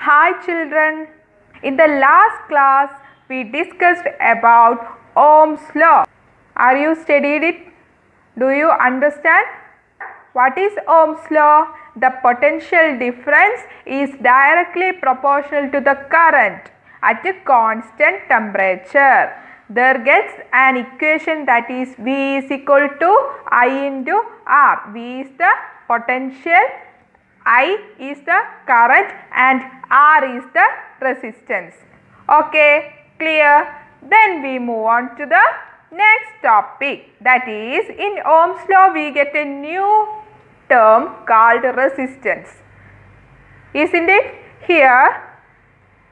Hi children, in the last class we discussed about Ohm's law. Are you studied it? Do you understand? What is Ohm's law? The potential difference is directly proportional to the current at a constant temperature. There gets an equation that is V is equal to I into R. V is the potential, I is the current and R is the resistance. Okay, clear? Then we move on to the next topic, that is in Ohm's law we get a new term called resistance. Isn't it? Here,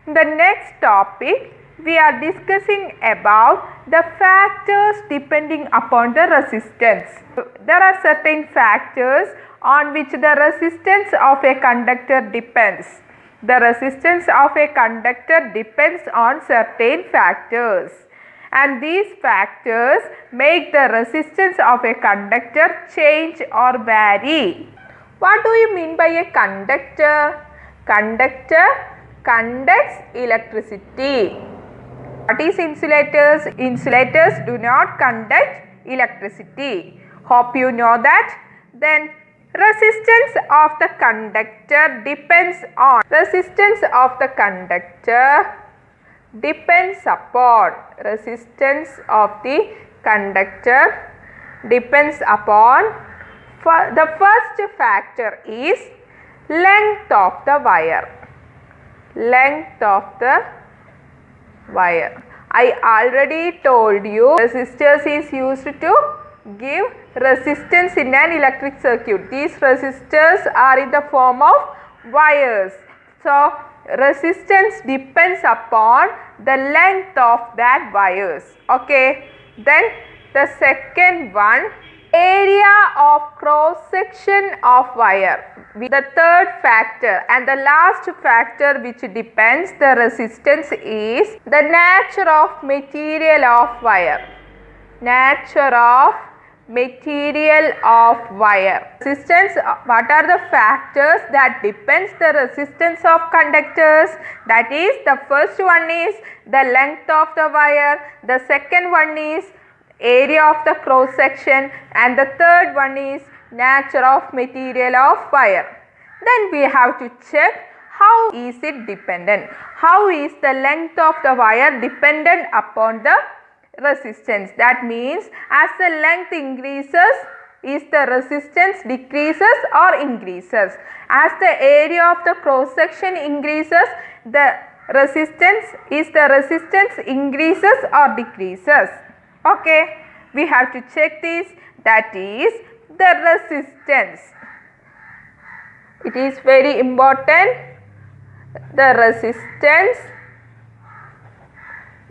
the next topic we are discussing about the factors depending upon the resistance. There are certain factors on which the resistance of a conductor depends. The resistance of a conductor depends on certain factors, and these factors make the resistance of a conductor change or vary. What do you mean by a conductor? Conductor conducts electricity. What is insulators? Insulators do not conduct electricity. Hope you know that. Then resistance of the conductor depends on. Resistance of the conductor depends upon. Resistance of the conductor depends upon. The first factor is length of the wire. Length of the wire. I already told you resistors is used to give resistance in an electric circuit. These resistors are in the form of wires. So resistance depends upon the length of that wires. Okay. Then the second one, area of cross section of wire. The third factor and the last factor which depends the resistance is the nature of material of wire. Nature of material of wire. Resistance, what are the factors that depends the resistance of conductors? That is, the first one is the length of the wire, the second one is area of the cross section, and the third one is nature of material of wire. Then we have to check how is it dependent. How is the length of the wire dependent upon the resistance? That means as the length increases, is the resistance decreases or increases. As the area of the cross section increases, the resistance increases or decreases. Okay, we have to check this, that is the resistance. It is very important. The resistance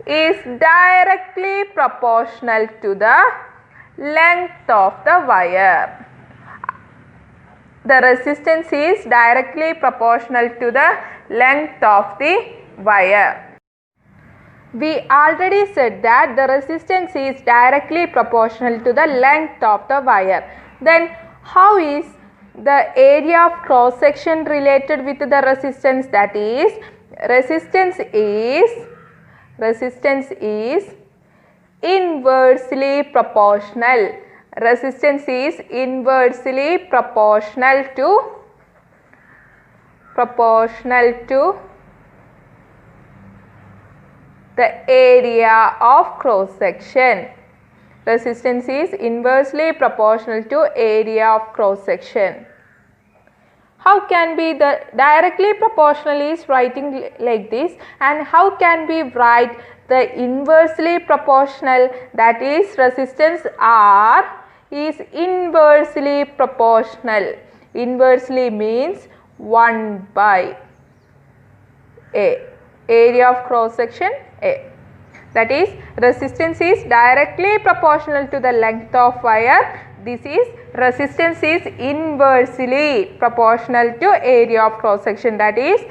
is directly proportional to the length of the wire. The resistance is directly proportional to the length of the wire. We already said that the resistance is directly proportional to the length of the wire. Then how is the area of cross section related with the resistance? That is, resistance is inversely proportional. Resistance is inversely proportional to the area of cross section. Resistance is inversely proportional to area of cross section. How can be the directly proportional is writing like this, and how can we write the inversely proportional? That is, resistance R is inversely proportional. Inversely means 1 by A. Area of cross section A. That is, resistance is directly proportional to the length of wire. This is resistance is inversely proportional to area of cross section. That is,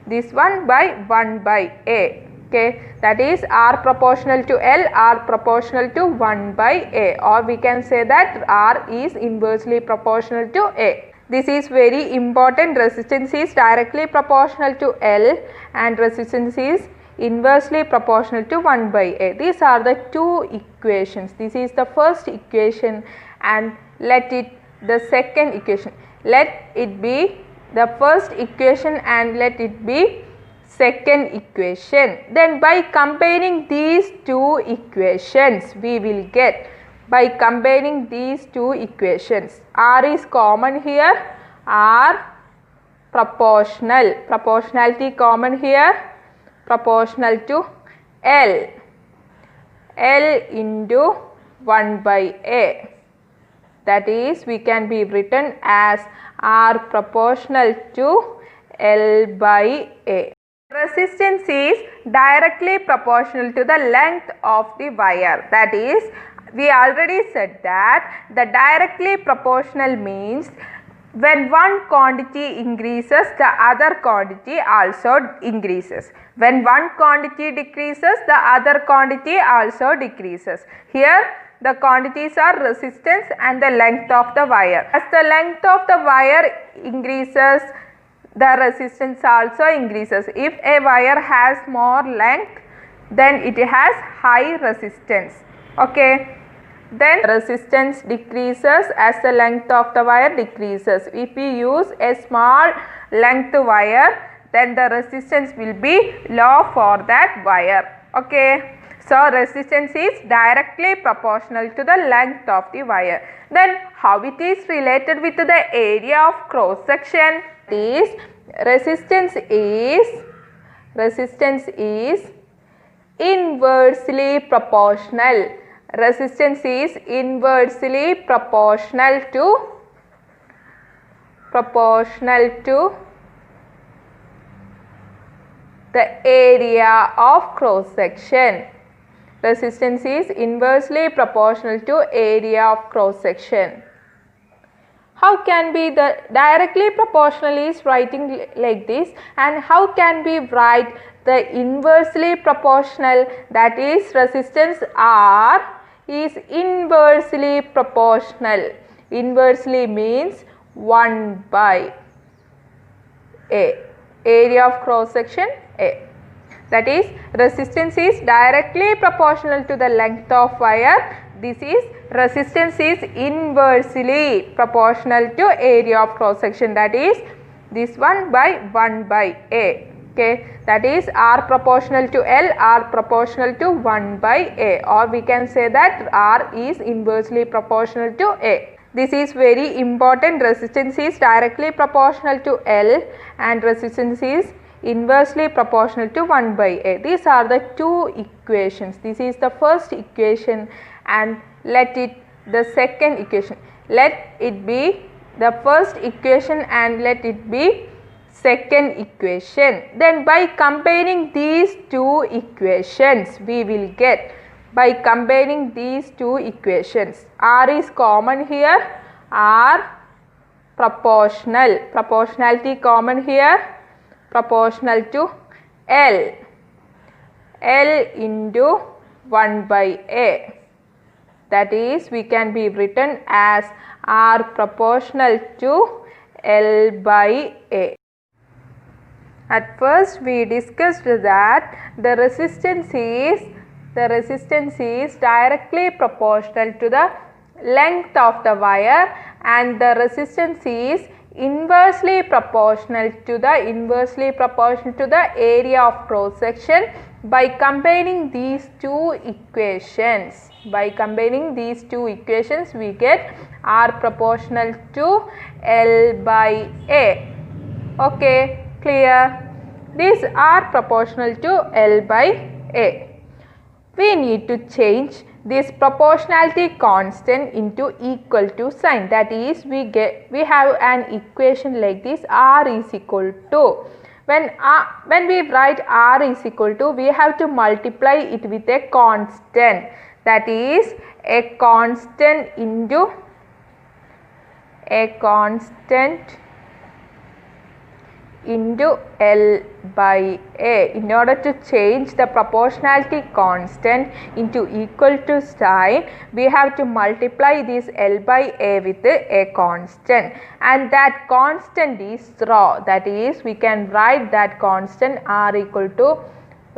this one by 1 by A. Okay, that is R proportional to L, R proportional to 1 by A, or we can say that R is inversely proportional to A. This is very important. Resistance is directly proportional to L and resistance is inversely proportional to 1 by A. These are the two equations. This is the first equation and let it the second equation. Let it be the first equation and let it be second equation. Then by comparing these two equations we will get, by comparing these two equations, R is common here, R proportional, proportionality common here, proportional to L, L into 1 by A. That is, we can be written as R proportional to L by A. Resistance is directly proportional to the length of the wire. That is, we already said that the directly proportional means when one quantity increases, the other quantity also increases. When one quantity decreases, the other quantity also decreases. Here the quantities are resistance and the length of the wire. As the length of the wire increases, the resistance also increases. If a wire has more length, then it has high resistance. Okay. Then resistance decreases as the length of the wire decreases. If we use a small length wire, then the resistance will be low for that wire. Okay. So resistance is directly proportional to the length of the wire. Then how it is related with the area of cross section? Is resistance is inversely proportional. Resistance is inversely proportional to the area of cross section. Resistance is inversely proportional to area of cross section. How can be the directly proportional is writing like this, and how can we write the inversely proportional, that is resistance R is inversely proportional. Inversely means 1 by A, area of cross section A. That is, resistance is directly proportional to the length of wire. This is resistance is inversely proportional to area of cross section, that is this one by 1 by A. Okay, that is R proportional to L, R proportional to 1 by A, or we can say that R is inversely proportional to A. This is very important. Resistance is directly proportional to L and resistance is inversely proportional to 1 by A. These are the two equations. This is the first equation and let it the second equation. Let it be the first equation and let it be second equation. Then by comparing these two equations we will get, by comparing these two equations, R is common here, R proportional, proportionality common here, proportional to L, L into 1 by A. That is, we can be written as R proportional to L by A. At first we discussed that the resistance is directly proportional to the length of the wire and the resistance is inversely proportional to the area of cross section. By comparing these two equations, we get R proportional to L by A. Okay, clear? These are proportional to L by A. We need to change this proportionality constant into equal to sign. That is, we have an equation like this, R is equal to. When we write R is equal to, we have to multiply it with a constant. That is, a constant into into L by A. In order to change the proportionality constant into equal to sign, we have to multiply this L by A with a constant, and that constant is rho. That is, we can write that constant R equal to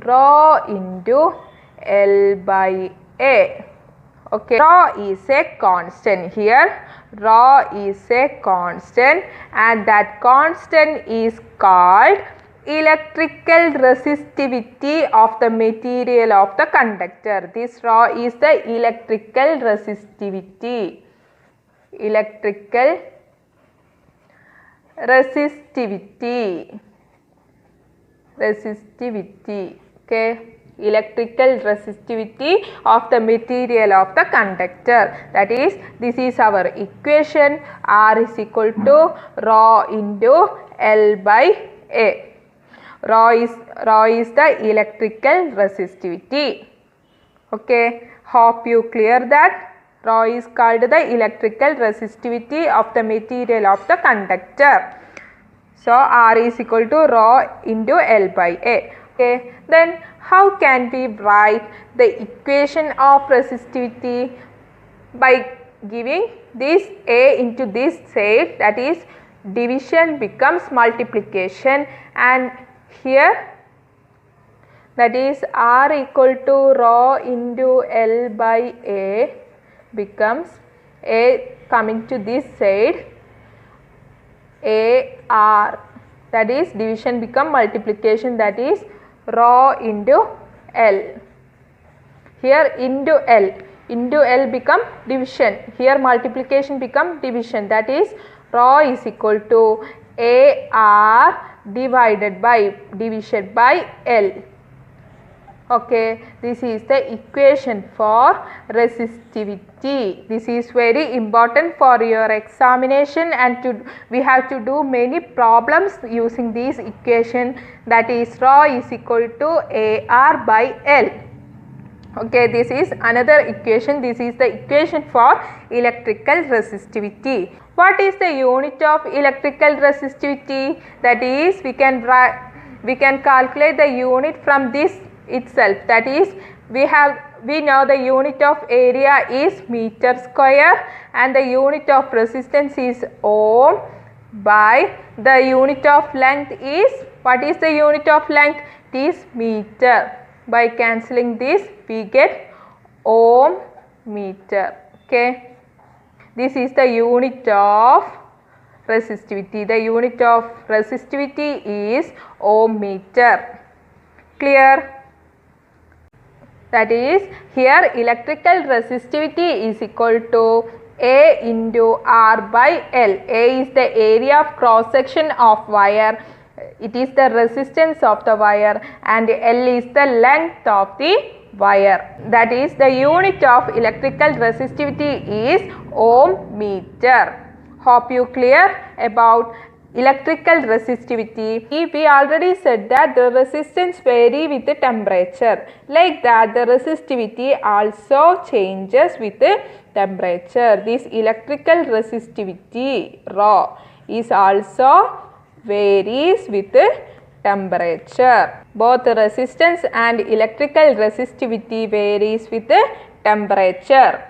rho into L by A. Okay, rho is a constant here. Rho is a constant, and that constant is called electrical resistivity of the material of the conductor. This rho is the electrical resistivity. Electrical resistivity. Okay. Electrical resistivity of the material of the conductor. That is, this is our equation. R is equal to rho into L by A. Rho is the electrical resistivity. Okay, hope you clear that. Rho is called the electrical resistivity of the material of the conductor. So R is equal to rho into L by A. Okay, then how can we write the equation of resistivity? By giving this A into this side, that is, division becomes multiplication, and here that is R equal to rho into L by A becomes A coming to this side AR, that is, division become multiplication, that is rho into L. Here into L become division. Here multiplication become division, that is rho is equal to AR divided by division by L. Okay, this is the equation for resistivity. This is very important for your examination, and we have to do many problems using this equation, that is rho is equal to AR by L. Okay, this is another equation. This is the equation for electrical resistivity. What is the unit of electrical resistivity? That is, we can calculate the unit from this itself. That is, we know the unit of area is meter square, and the unit of resistance is ohm, by the unit of length is, what is the unit of length? It is meter. By cancelling this, we get ohm meter. Okay, this is the unit of resistivity. The unit of resistivity is ohm meter. Clear? That is, here electrical resistivity is equal to A into R by L. A is the area of cross section of wire. It is the resistance of the wire, and L is the length of the wire. That is, the unit of electrical resistivity is ohm meter. Hope you clear about electrical resistivity. We already said that the resistance vary with the temperature. Like that, the resistivity also changes with the temperature. This electrical resistivity rho is also varies with the temperature. Both resistance and electrical resistivity varies with the temperature.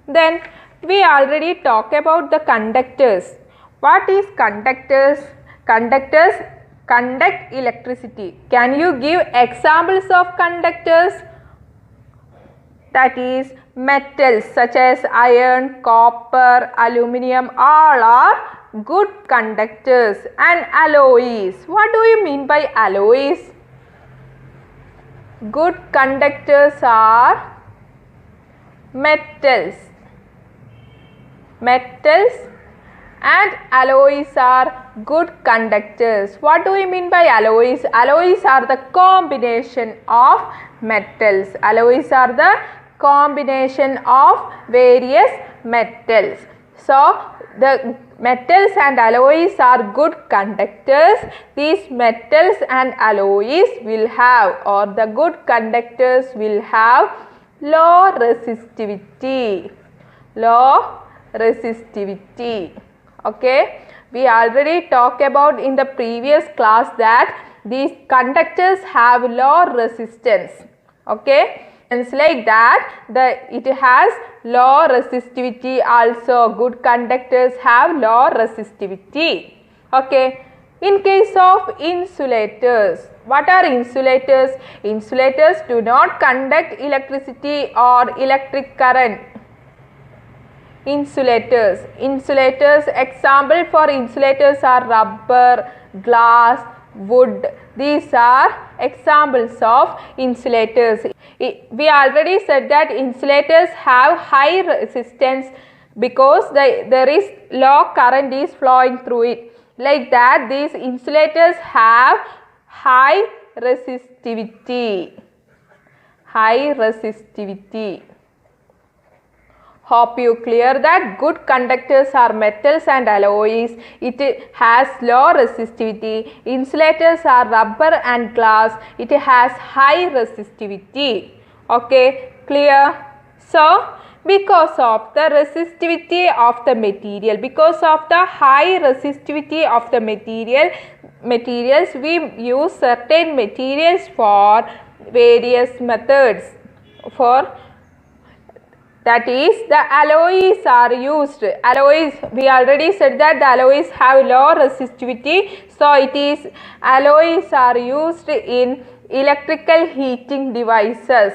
Then we already talked about the conductors. What is conductors? Conductors conduct electricity. Can you give examples of conductors? That is, metals such as iron, copper, aluminum, all are good conductors. And alloys. What do you mean by alloys? Good conductors are metals. Metals and alloys are good conductors. What do we mean by alloys? Alloys are the combination of metals. Alloys are the combination of various metals. So, the metals and alloys are good conductors. These metals and alloys will have, or the good conductors will have, low resistivity. Low resistivity. Okay, We already talked about in the previous class that these conductors have low resistance. Okay, it's like that it has low resistivity also. Good conductors have low resistivity. Okay, in case of insulators, what are insulators? Insulators do not conduct electricity or electric current. Insulators, example for insulators are rubber, glass, wood. These are examples of insulators. We already said that insulators have high resistance because there is low current is flowing through it. Like that, these insulators have high resistivity. Hope you clear that. Good conductors are metals and alloys. It has low resistivity. Insulators are rubber and glass. It has high resistivity. Okay, clear? So, because of the resistivity of the material, because of the high resistivity of the materials, we use certain materials for various methods. That is, the alloys are used. Alloys, we already said that the alloys have low resistivity. So, alloys are used in electrical heating devices.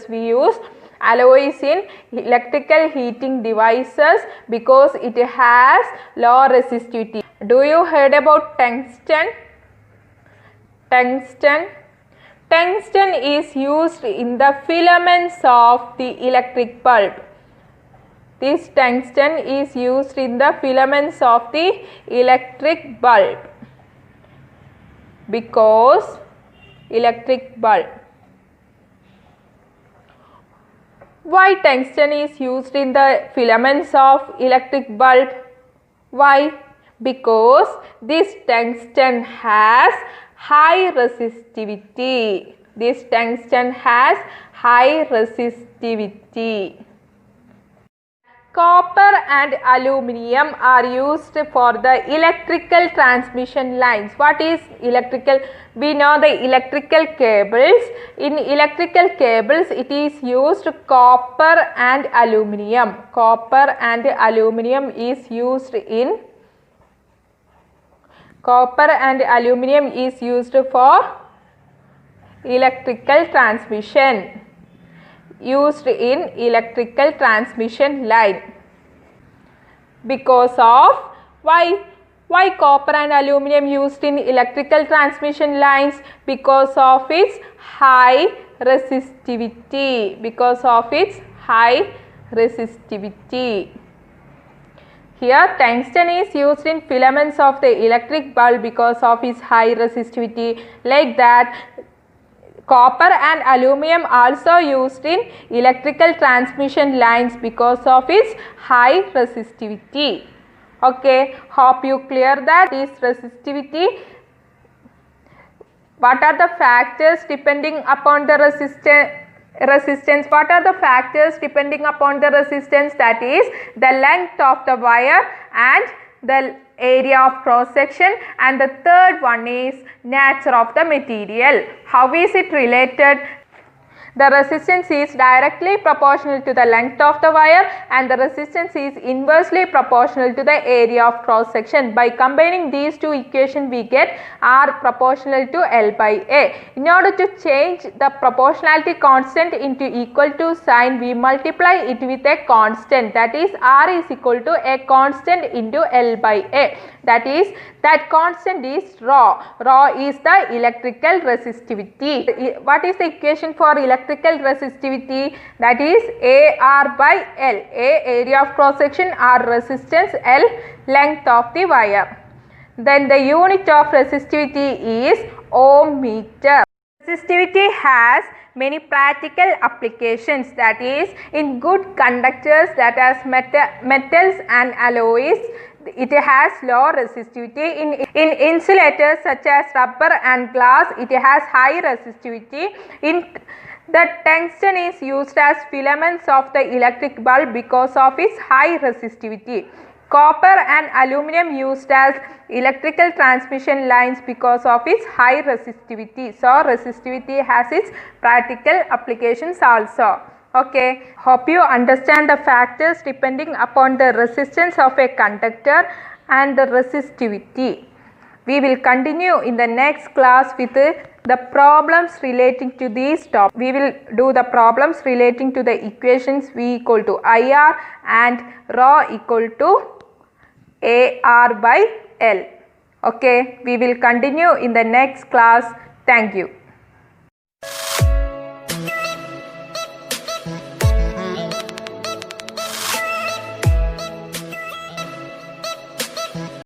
We use alloys in electrical heating devices because it has low resistivity. Do you heard about tungsten? Tungsten is used in the filaments of the electric bulb. This tungsten is used in the filaments of the electric bulb because Why tungsten is used in the filaments of electric bulb? Why? Because this tungsten has high resistivity. Copper and aluminium are used for the electrical transmission lines. What is electrical? We know the electrical cables. In electrical cables, it is used copper and aluminium. Copper and aluminium is used for electrical transmission. Used in electrical transmission line. Because of why copper and aluminium used in electrical transmission lines? Because of its high resistivity. Here tungsten is used in filaments of the electric bulb because of its high resistivity. Like that, copper and aluminium also used in electrical transmission lines because of its high resistivity. Okay, hope you clear that is resistivity. What are the factors depending upon the resistance? What are the factors depending upon the resistance? That is the length of the wire and the area of cross section, and the third one is nature of the material. How is it related? The resistance is directly proportional to the length of the wire and the resistance is inversely proportional to the area of cross section. By combining these two equations, we get R proportional to L by A. In order to change the proportionality constant into equal to sign, we multiply it with a constant, that is R is equal to a constant into L by A. That constant is rho. Rho is the electrical resistivity. What is the equation for electrical resistivity? That is AR by L. A area of cross section, R resistance, L length of the wire. Then the unit of resistivity is ohm meter. Resistivity has many practical applications, that is in good conductors, that is metals and alloys, it has low resistivity. In insulators such as rubber and glass, it has high resistivity. The tungsten is used as filaments of the electric bulb because of its high resistivity. Copper and aluminum used as electrical transmission lines because of its high resistivity. So, resistivity has its practical applications also. Okay, hope you understand the factors depending upon the resistance of a conductor and the resistivity. We will continue in the next class with the problems relating to these topics. We will do the problems relating to the equations V equal to IR and rho equal to AR by L. Okay, we will continue in the next class. Thank you.